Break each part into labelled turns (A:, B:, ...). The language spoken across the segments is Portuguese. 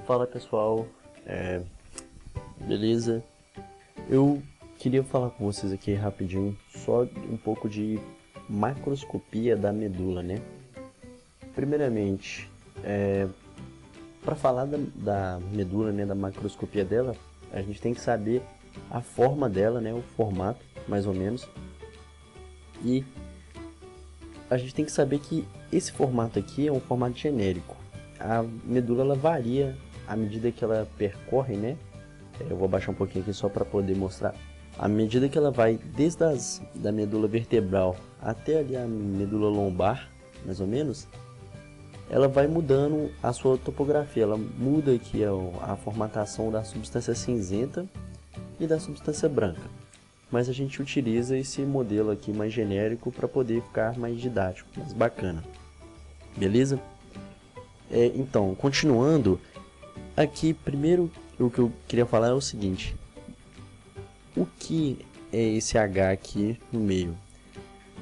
A: Fala pessoal, beleza? Eu queria falar com vocês aqui rapidinho só um pouco de macroscopia da medula, né? Primeiramente, para falar da medula, né, da macroscopia dela, a gente tem que saber a forma dela, né, o formato, mais ou menos. E a gente tem que saber que esse formato aqui é um formato genérico. A medula ela varia à medida que ela percorre, né? Eu vou abaixar um pouquinho aqui só para poder mostrar. À medida que ela vai desde da medula vertebral até ali a medula lombar, mais ou menos, ela vai mudando a sua topografia. Ela muda aqui a formatação da substância cinzenta e da substância branca. Mas a gente utiliza esse modelo aqui mais genérico para poder ficar mais didático, mais bacana. Beleza? Então, continuando, aqui primeiro o que eu queria falar é o seguinte: o que é esse H aqui no meio?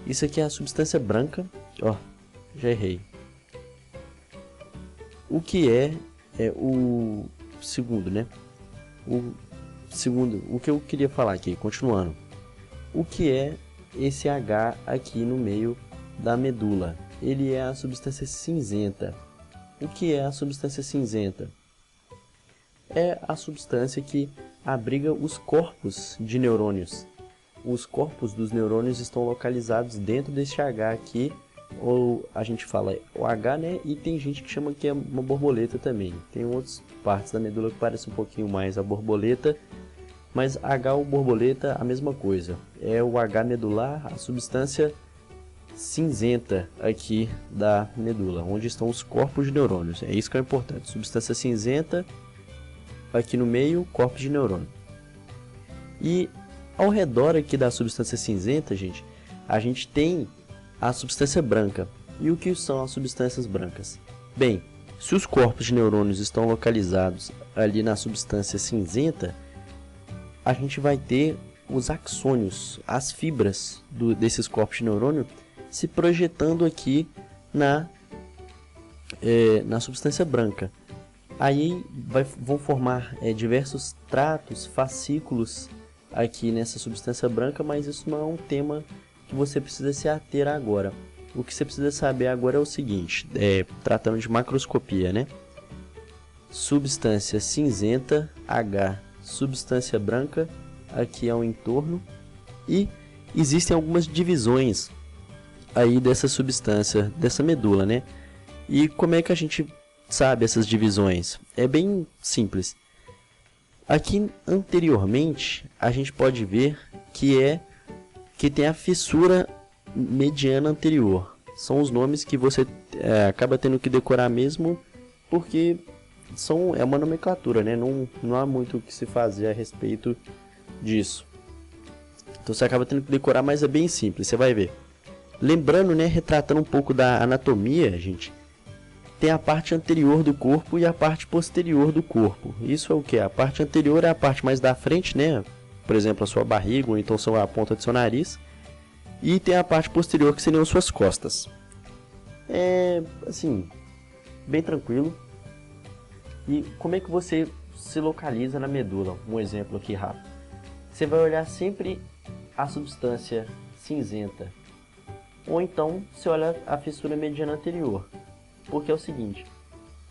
A: Isso aqui é a substância branca. Ó, já errei. O que é o segundo, né? O que eu queria falar aqui, continuando. O que é esse H aqui no meio da medula? Ele é a substância cinzenta. O que é a substância cinzenta? É a substância que abriga os corpos de neurônios. Os corpos dos neurônios estão localizados dentro desse H aqui, ou a gente fala o H, né? E tem gente que chama que é uma borboleta também. Tem outras partes da medula que parecem um pouquinho mais a borboleta, mas H ou borboleta, a mesma coisa. É o H medular, a substância cinzenta aqui da medula, onde estão os corpos de neurônios. É isso que é importante. Substância cinzenta aqui no meio, corpos de neurônio. E ao redor aqui da substância cinzenta, gente, a gente tem a substância branca. E o que são as substâncias brancas? Bem, se os corpos de neurônios estão localizados ali na substância cinzenta, a gente vai ter os axônios, as fibras desses corpos de neurônio se projetando aqui na substância branca. Aí vão formar diversos tratos, fascículos aqui nessa substância branca, mas isso não é um tema que você precisa se ater agora. O que você precisa saber agora é o seguinte, tratando de macroscopia, né? Substância cinzenta, H, substância branca, aqui é o entorno, e existem algumas divisões aí dessa substância, dessa medula, né? E como é que a gente sabe essas divisões? É bem simples. Aqui anteriormente a gente pode ver que tem a fissura mediana anterior. São os nomes que você acaba tendo que decorar mesmo, porque é uma nomenclatura, né? Não há muito o que se fazer a respeito disso. Então você acaba tendo que decorar, mas é bem simples, você vai ver. Lembrando, né, retratando um pouco da anatomia, gente, tem a parte anterior do corpo e a parte posterior do corpo. Isso é o que? A parte anterior é a parte mais da frente, né? Por exemplo, a sua barriga, ou então a ponta do seu nariz. E tem a parte posterior, que seriam suas costas. Assim, bem tranquilo. E como é que você se localiza na medula? Um exemplo aqui rápido. Você vai olhar sempre a substância cinzenta. Ou então, você olha a fissura mediana anterior. Porque é o seguinte,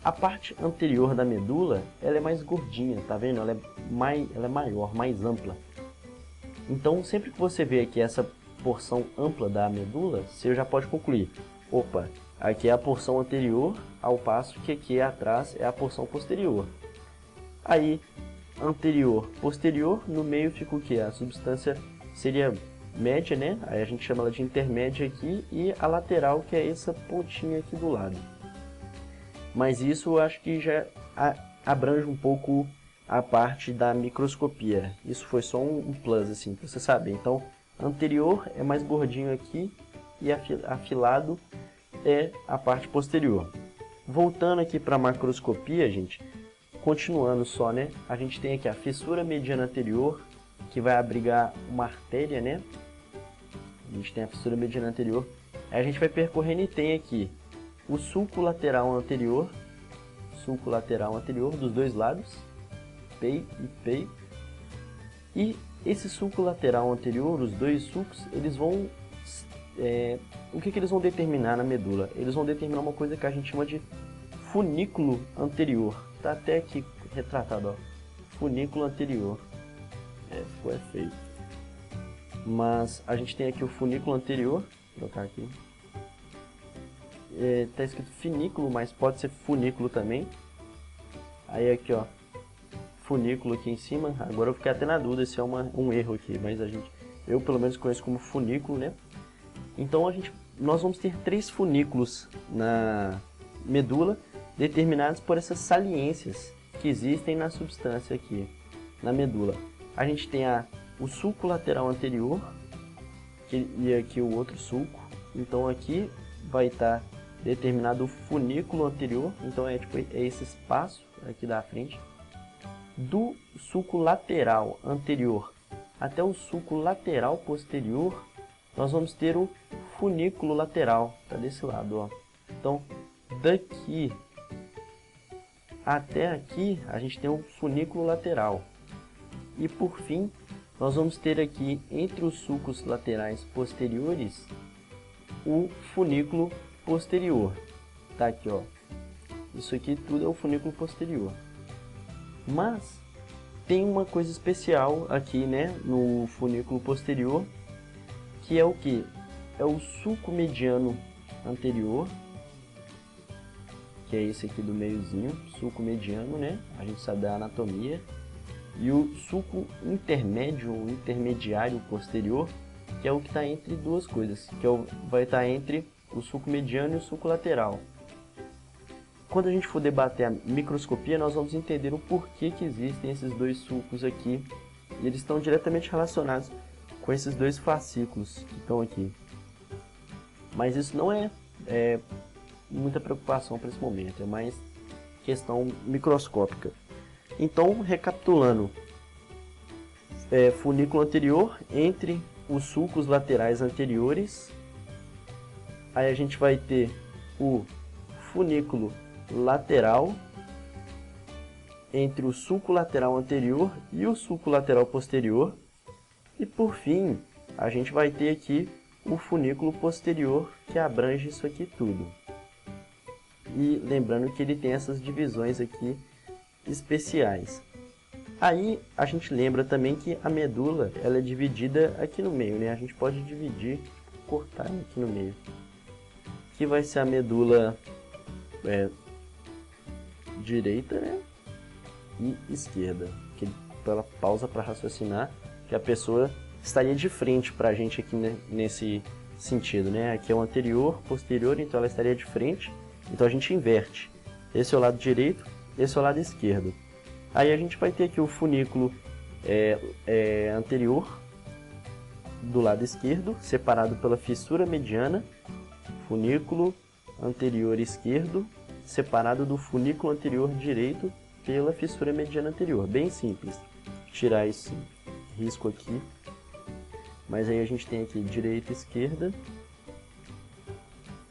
A: a parte anterior da medula, ela é mais gordinha, tá vendo? Ela é maior, mais ampla. Então, sempre que você vê aqui essa porção ampla da medula, você já pode concluir, opa, aqui é a porção anterior, ao passo que aqui atrás é a porção posterior. Aí, anterior, posterior, no meio fica o que? A substância seria média, né? Aí a gente chama ela de intermédia aqui, e a lateral, que é essa pontinha aqui do lado. Mas isso eu acho que já abrange um pouco a parte da microscopia. Isso foi só um plus, assim, pra você saber. Então, anterior é mais gordinho aqui, e afilado é a parte posterior. Voltando aqui para a macroscopia, gente, continuando só, né? A gente tem aqui a fissura mediana anterior, que vai abrigar uma artéria, né? A gente tem a fissura mediana anterior. Aí a gente vai percorrendo e tem aqui o sulco lateral anterior, sulco lateral anterior dos dois lados, PEI e PEI. E esse sulco lateral anterior, os dois sulcos, eles vão... o que eles vão determinar na medula? Eles vão determinar uma coisa que a gente chama de funículo anterior. Tá até aqui retratado, ó. Funículo anterior. Ficou feio. Mas a gente tem aqui o funículo anterior. Vou colocar aqui. Tá escrito finículo, mas pode ser funículo também. Aí aqui, ó, funículo aqui em cima. Agora eu fiquei até na dúvida se é um erro aqui, mas eu pelo menos conheço como funículo, né? Então nós vamos ter 3 funículos na medula, determinados por essas saliências que existem na substância aqui, na medula. A gente tem o sulco lateral anterior, e aqui o outro sulco. Então aqui vai estar determinado o funículo anterior, então é esse espaço aqui da frente. Do sulco lateral anterior até o sulco lateral posterior, nós vamos ter o funículo lateral, tá desse lado, ó. Então, daqui até aqui, a gente tem um funículo lateral. E por fim, nós vamos ter aqui, entre os sulcos laterais posteriores, o funículo posterior. Tá aqui, ó. Isso aqui tudo é o funículo posterior. Mas tem uma coisa especial aqui, né, no funículo posterior, que é o que? É o sulco mediano anterior, que é esse aqui do meiozinho, sulco mediano, né? A gente sabe da anatomia. E o sulco intermédio ou intermediário posterior, que é o que está entre duas coisas, que vai estar entre o sulco mediano e o sulco lateral. Quando a gente for debater a microscopia, nós vamos entender o porquê que existem esses dois sulcos aqui. E eles estão diretamente relacionados com esses dois fascículos que estão aqui. Mas isso não é muita preocupação para esse momento, é mais questão microscópica. Então, recapitulando, funículo anterior entre os sulcos laterais anteriores. Aí a gente vai ter o funículo lateral entre o sulco lateral anterior e o sulco lateral posterior. E por fim, a gente vai ter aqui o funículo posterior, que abrange isso aqui tudo. E lembrando que ele tem essas divisões aqui especiais. Aí a gente lembra também que a medula ela é dividida aqui no meio, né? A gente pode dividir, cortar aqui no meio. Que vai ser a medula direita, né? E esquerda. Que ela pausa para raciocinar, que a pessoa estaria de frente para a gente aqui, né? Nesse sentido, né? Aqui é o anterior, posterior, então ela estaria de frente. Então a gente inverte. Esse é o lado direito, esse é o lado esquerdo. Aí a gente vai ter aqui o funículo anterior do lado esquerdo, separado pela fissura mediana. Funículo anterior esquerdo, separado do funículo anterior direito pela fissura mediana anterior. Bem simples. Tirar esse risco aqui. Mas aí a gente tem aqui direita e esquerda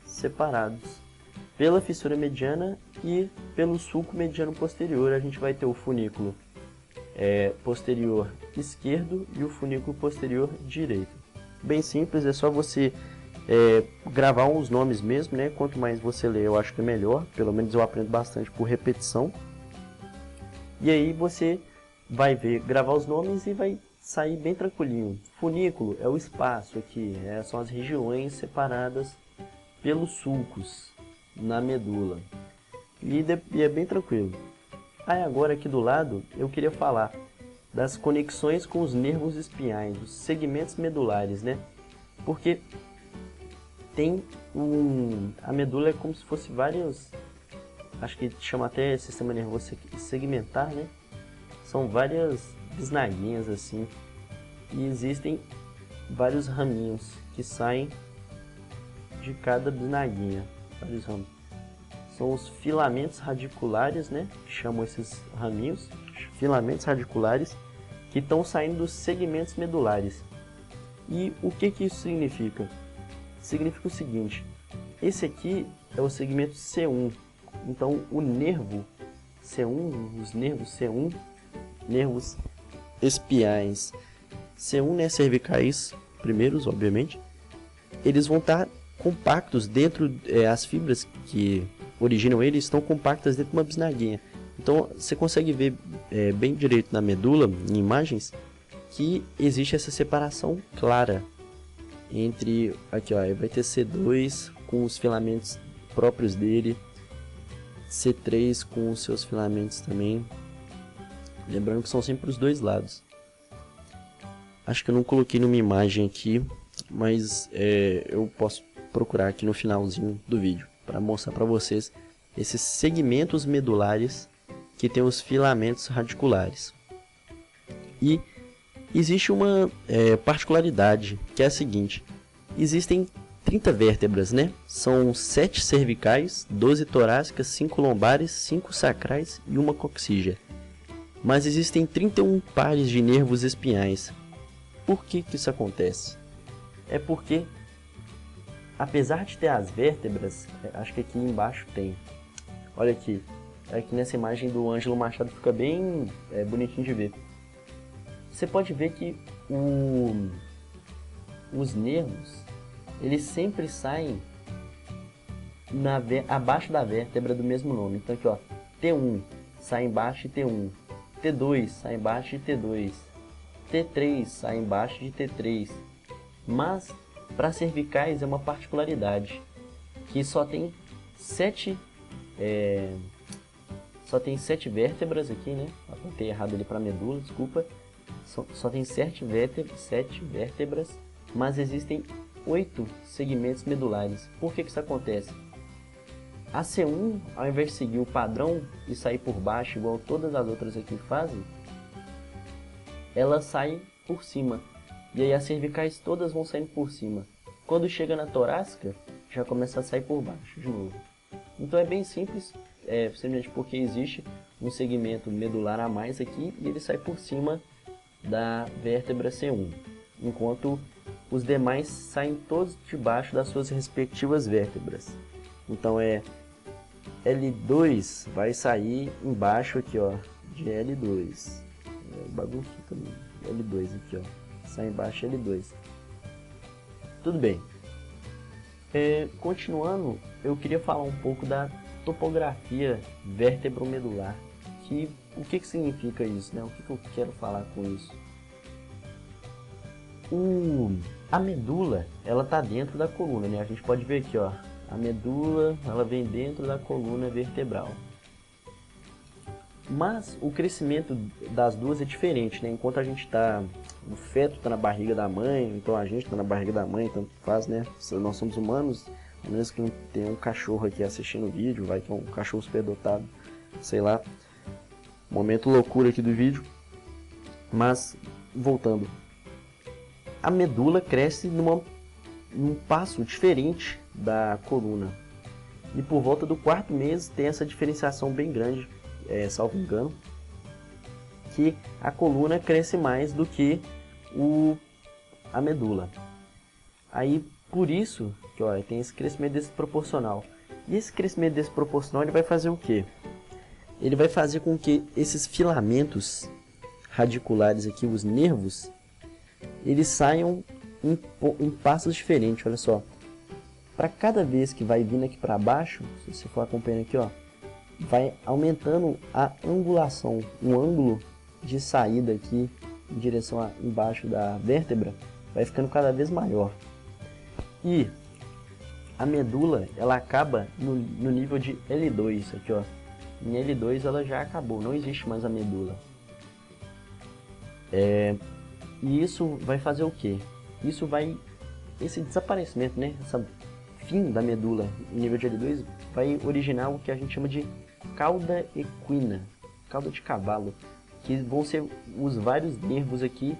A: separados pela fissura mediana e pelo sulco mediano posterior. A gente vai ter o funículo posterior esquerdo e o funículo posterior direito. Bem simples, é só você gravar uns nomes mesmo, né? Quanto mais você ler, eu acho que é melhor. Pelo menos eu aprendo bastante por repetição. E aí você vai ver, gravar os nomes e vai sair bem tranquilinho. Funículo é o espaço aqui, são as regiões separadas pelos sulcos na medula. E é bem tranquilo. Aí agora aqui do lado eu queria falar das conexões com os nervos espinhais, os segmentos medulares, né? Porque tem a medula é como se fosse vários, acho que chama até sistema nervoso segmentar, né? São várias bisnaguinhas assim, e existem vários raminhos que saem de cada bisnaguinha, vários ramos. São os filamentos radiculares, né? Que chamam esses raminhos, filamentos radiculares, que estão saindo dos segmentos medulares. E o que isso significa? Significa o seguinte: esse aqui é o segmento C1. Então o nervo C1, os nervos C1, nervos espiais C1, né, cervicais primeiros, obviamente, eles vão estar compactos dentro, as fibras que originam eles estão compactas dentro de uma bisnaguinha. Então você consegue ver bem direito na medula, em imagens, que existe essa separação clara entre, aqui ó, vai ter C2 com os filamentos próprios dele, C3 com os seus filamentos também, lembrando que são sempre os dois lados. Acho que eu não coloquei numa imagem aqui, mas eu posso procurar aqui no finalzinho do vídeo para mostrar para vocês esses segmentos medulares que tem os filamentos radiculares. E existe uma particularidade, que é a seguinte: existem 30 vértebras, né? São 7 cervicais, 12 torácicas, 5 lombares, 5 sacrais e uma coxígea. Mas existem 31 pares de nervos espinhais. Por que isso acontece? É porque, apesar de ter as vértebras, acho que aqui embaixo tem. Olha aqui nessa imagem do Ângelo Machado fica bem bonitinho de ver. Você pode ver que os nervos, eles sempre saem abaixo da vértebra do mesmo nome. Então aqui ó, T1 sai embaixo de T1, T2 sai embaixo de T2, T3 sai embaixo de T3. Mas para cervicais é uma particularidade, que só tem 7 vértebras aqui, né? Apontei errado ali para medula, desculpa. Só tem 7 vértebras, mas existem 8 segmentos medulares. Por que isso acontece? A C1, ao invés de seguir o padrão e sair por baixo, igual todas as outras aqui fazem, ela sai por cima. E aí as cervicais todas vão saindo por cima. Quando chega na torácica, já começa a sair por baixo de novo. Então é bem simples, simplesmente porque existe um segmento medular a mais aqui e ele sai por cima da vértebra C1, enquanto os demais saem todos debaixo das suas respectivas vértebras. Então L2 vai sair embaixo aqui ó, de L2, bagunça também, L2 aqui ó, sai embaixo L2. Tudo bem. Continuando, eu queria falar um pouco da topografia vértebromedular. O que significa isso, né? O que eu quero falar com isso? A medula, ela tá dentro da coluna, né? A gente pode ver aqui, ó, a medula, ela vem dentro da coluna vertebral. Mas o crescimento das duas é diferente, né? Enquanto o feto está na barriga da mãe, então a gente está na barriga da mãe, tanto faz, né? Nós somos humanos, a menos que não tenha um cachorro aqui assistindo o vídeo, vai que é um cachorro superdotado, sei lá. Momento loucura aqui do vídeo. Mas, voltando. A medula cresce num passo diferente da coluna. E por volta do 4º mês tem essa diferenciação bem grande, salvo engano, que a coluna cresce mais do que a medula. Aí por isso que ó, tem esse crescimento desproporcional. E esse crescimento desproporcional ele vai fazer o quê? Ele vai fazer com que esses filamentos radiculares aqui, os nervos, eles saiam em passos diferentes. Olha só, para cada vez que vai vindo aqui para baixo, se você for acompanhando aqui, ó, vai aumentando a angulação, o ângulo de saída aqui em direção embaixo da vértebra vai ficando cada vez maior. E a medula, ela acaba no nível de L2 aqui, ó. Em L2 ela já acabou, não existe mais a medula. E isso vai fazer o quê? Esse desaparecimento, né? Esse fim da medula em nível de L2 vai originar o que a gente chama de cauda equina, cauda de cavalo, que vão ser os vários nervos aqui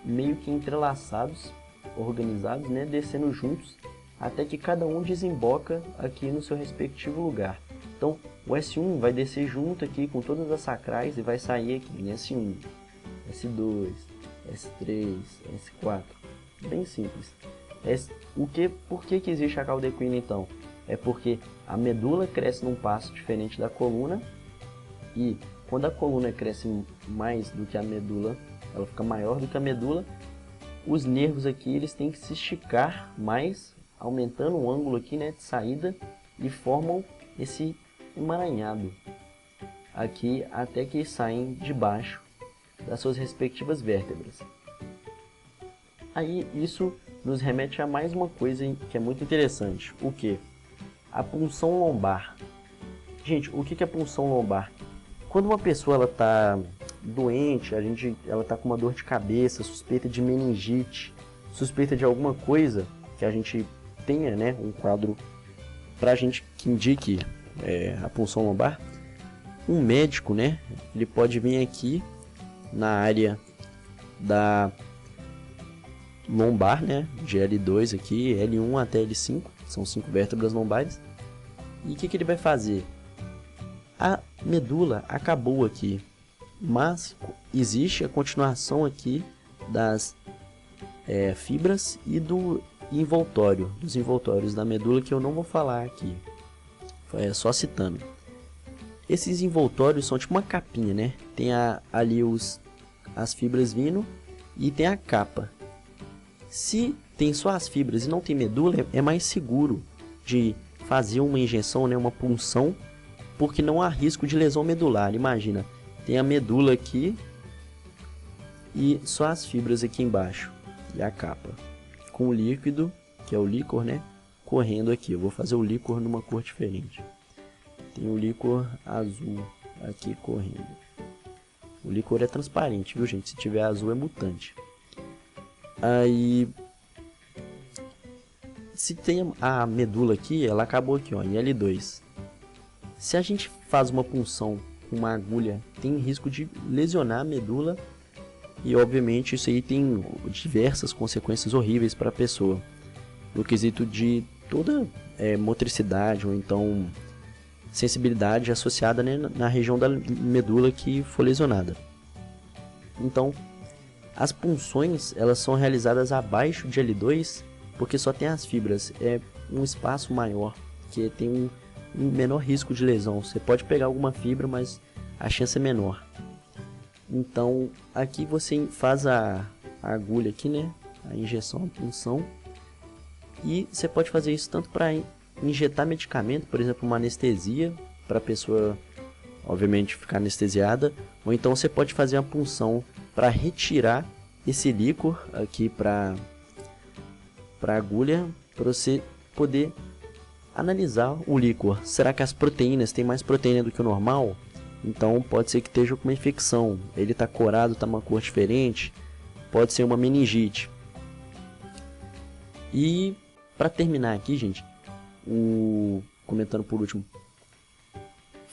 A: meio que entrelaçados, organizados, né? Descendo juntos, até que cada um desemboca aqui no seu respectivo lugar. Então o S1 vai descer junto aqui com todas as sacrais e vai sair aqui em S1, S2, S3, S4. Bem simples. Por que existe a cauda equina então? É porque a medula cresce num passo diferente da coluna E quando a coluna cresce mais do que a medula, ela fica maior do que a medula, os nervos aqui eles têm que se esticar mais, aumentando o ângulo aqui, né, de saída, e formam esse emaranhado aqui até que saem de baixo das suas respectivas vértebras. Aí isso nos remete a mais uma coisa que é muito interessante. O que? A punção lombar. Gente, o que é punção lombar? Quando uma pessoa está doente, ela está com uma dor de cabeça, suspeita de meningite, suspeita de alguma coisa que a gente tenha, né, um quadro para a gente que indique a punção lombar, um médico, né, ele pode vir aqui na área da lombar, né, de L2 aqui, L1 até L5, são 5 vértebras lombares. E o que ele vai fazer? A medula acabou aqui, mas existe a continuação aqui das fibras e do envoltório, dos envoltórios da medula, que eu não vou falar aqui, só citando. Esses envoltórios são tipo uma capinha, né? Tem ali as fibras vindo e tem a capa. Se tem só as fibras e não tem medula, é mais seguro de fazer uma injeção, né, uma punção, porque não há risco de lesão medular. Imagina, tem a medula aqui e só as fibras aqui embaixo e a capa, com o líquido, que é o líquor, né, correndo aqui. Eu vou fazer o líquor numa cor diferente. Tem o líquor azul aqui correndo. O líquor é transparente, viu, gente? Se tiver azul é mutante. Aí, se tem a medula aqui, ela acabou aqui, ó, em L2. Se a gente faz uma punção com uma agulha, tem risco de lesionar a medula. E obviamente isso aí tem diversas consequências horríveis para a pessoa, no quesito de toda motricidade ou então sensibilidade associada, né, na região da medula que for lesionada. Então, as punções elas são realizadas abaixo de L2 porque só tem as fibras, é um espaço maior, que tem um menor risco de lesão. Você pode pegar alguma fibra, mas a chance é menor. Então, aqui você faz a agulha aqui, né, a injeção, a punção, e você pode fazer isso tanto para injetar medicamento, por exemplo, uma anestesia, para a pessoa, obviamente, ficar anestesiada, ou então você pode fazer uma punção para retirar esse líquor aqui para a agulha, para você poder analisar o líquor. Será que as proteínas têm mais proteína do que o normal? Então pode ser que esteja com uma infecção, ele está corado, está uma cor diferente, pode ser uma meningite. E para terminar aqui, gente, comentando por último,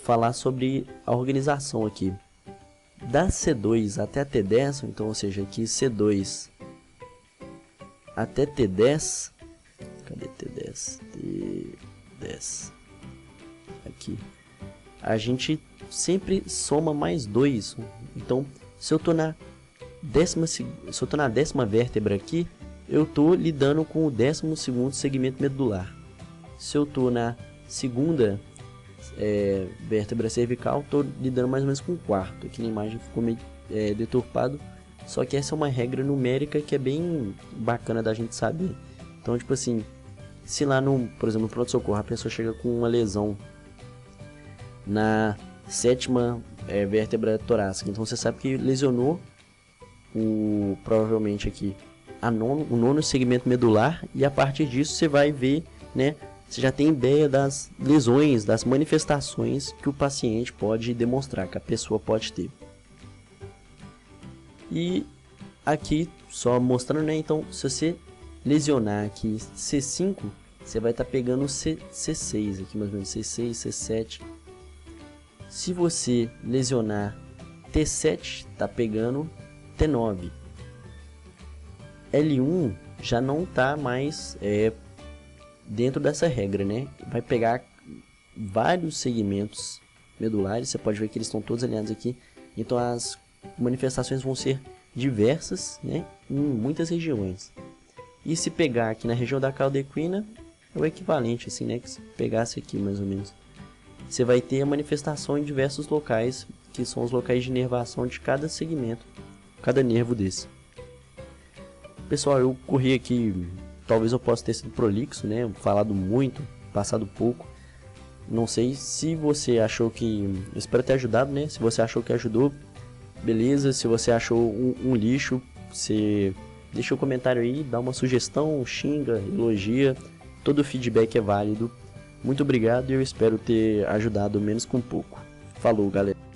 A: falar sobre a organização aqui. Da C2 até a T10, então, ou seja, aqui C2 até T10, cadê T10? T10, aqui, a gente sempre soma mais 2, então se eu tô na décima vértebra aqui, eu tô lidando com o 12º segmento medular. Se eu tô na segunda vértebra cervical, tô lidando mais ou menos com o quarto. Aqui na imagem ficou meio deturpado, só que essa é uma regra numérica que é bem bacana da gente saber. Então, tipo assim, se lá por exemplo, no pronto-socorro a pessoa chega com uma lesão na 7ª vértebra torácica, então você sabe que lesionou provavelmente aqui o 9º segmento medular, e a partir disso você vai ver, né, você já tem ideia das lesões, das manifestações que o paciente pode demonstrar, que a pessoa pode ter. E aqui só mostrando, né, então se você lesionar aqui C5, você vai estar pegando C6 aqui, mais ou menos C6, C7. Se você lesionar T7, tá pegando T9. L1 já não tá mais dentro dessa regra, né? Vai pegar vários segmentos medulares, você pode ver que eles estão todos alinhados aqui. Então as manifestações vão ser diversas, né, em muitas regiões. E se pegar aqui na região da cauda equina, é o equivalente, assim, né, que se pegasse aqui mais ou menos. você vai ter a manifestação em diversos locais, que são os locais de inervação de cada segmento, cada nervo desse. Pessoal, eu corri aqui, talvez eu possa ter sido prolixo, né? Falado muito, passado pouco. Não sei se você achou que... Eu espero ter ajudado, né? Se você achou que ajudou, beleza. Se você achou um lixo, você deixa um comentário aí, dá uma sugestão, xinga, elogia. Todo feedback é válido. Muito obrigado e eu espero ter ajudado menos com pouco. Falou, galera.